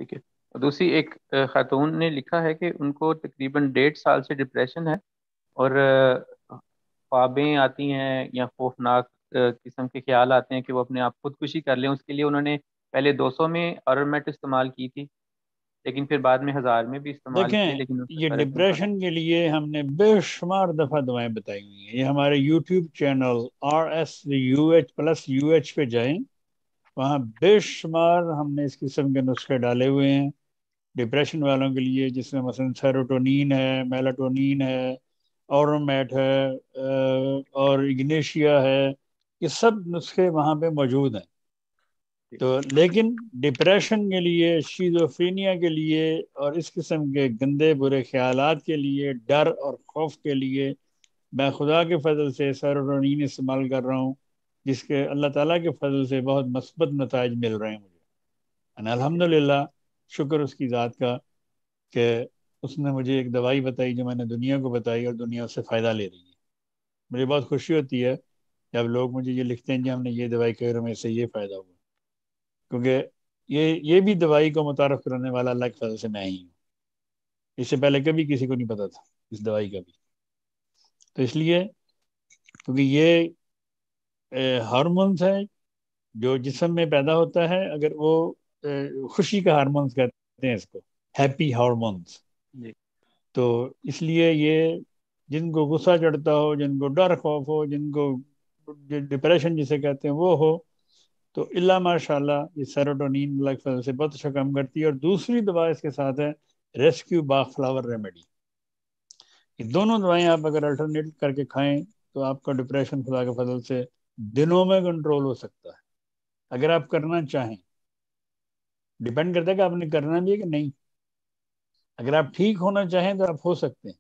ٹھیک ہے. اور دوسری ایک خاتون نے لکھا ہے کہ ان کو تقریباً 1.5 سال سے ڈپریشن ہے، اور خوابیں آتی ہیں یا خوفناک قسم کے خیال آتے ہیں کہ وہ اپنے آپ خودکشی کر لیں. اس کے لیے انہوں نے پہلے 200 میں آرمیٹ استعمال کی تھی، لیکن پھر بعد میں 1000 میں بھی استعمال کی، دیکھیں لیکن اس سے یہ فرق نہیں پڑا. ڈپریشن کے لیے ہم نے بے شمار دفعہ دعائیں بتائی ہوئی ہیں. یہ ہمارے یوٹیوب چینل RSUH پہ جائیں، وہاں بے شمار ہم نے اس قسم کے نسخے ڈالے ہوئے ہیں ڈپریشن والوں کے لیے، جس میں مثلا سیروٹونین ہے، میلاٹونین ہے، اورمیٹ ہے، اور اگنیشیا ہے. یہ سب نسخے وہاں پہ موجود ہیں. تو لیکن ڈپریشن کے لیے، شیزوفرینیا کے لیے، اور اس قسم کے گندے برے خیالات کے لیے، ڈر اور خوف کے لیے میں خدا کے فضل سے سیروٹونین استعمال کر رہا ہوں، جس کے اللہ تعالیٰ کے فضل سے بہت مثبت نتائج مل رہے ہیں مجھے. الحمدللہ، شکر اس کی ذات کا کہ اس نے مجھے ایک دوائی بتائی جو میں نے دنیا کو بتائی، اور دنیا اس سے فائدہ لے رہی ہے. مجھے بہت خوشی ہوتی ہے جب لوگ مجھے یہ لکھتے ہیں کہ ہم نے یہ دوائی کہی اور ہمیں اس سے یہ فائدہ ہوا، کیونکہ یہ بھی دوائی کو متعارف کرانے والا اللہ کے فضل سے میں ہی ہوں. اس سے پہلے کبھی کسی کو نہیں پتا تھا اس دوائی کا بھی. تو اس لیے کیونکہ یہ ہارمونز ہے جو جسم میں پیدا ہوتا ہے، اگر وہ خوشی کا ہارمونز کہتے ہیں اس کو، ہیپی ہارمونز. جی. تو اس لیے یہ جن کو غصہ چڑھتا ہو، جن کو ڈر خوف ہو، جن کو ڈپریشن جسے کہتے ہیں وہ ہو، تو اللہ ماشاء اللہ یہ سیروٹونین اللہ کی فضل سے بہت اچھا کام کرتی ہے. اور دوسری دوا اس کے ساتھ ہے ریسکیو باغ فلاور ریمیڈی. یہ دونوں دوائیں آپ اگر الٹرنیٹ کر کے کھائیں تو آپ کا ڈپریشن خدا کے فضل سے دنوں میں کنٹرول ہو سکتا ہے، اگر آپ کرنا چاہیں. ڈیپینڈ کرتا ہے کہ آپ نے کرنا بھی ہے کہ نہیں. اگر آپ ٹھیک ہونا چاہیں تو آپ ہو سکتے ہیں،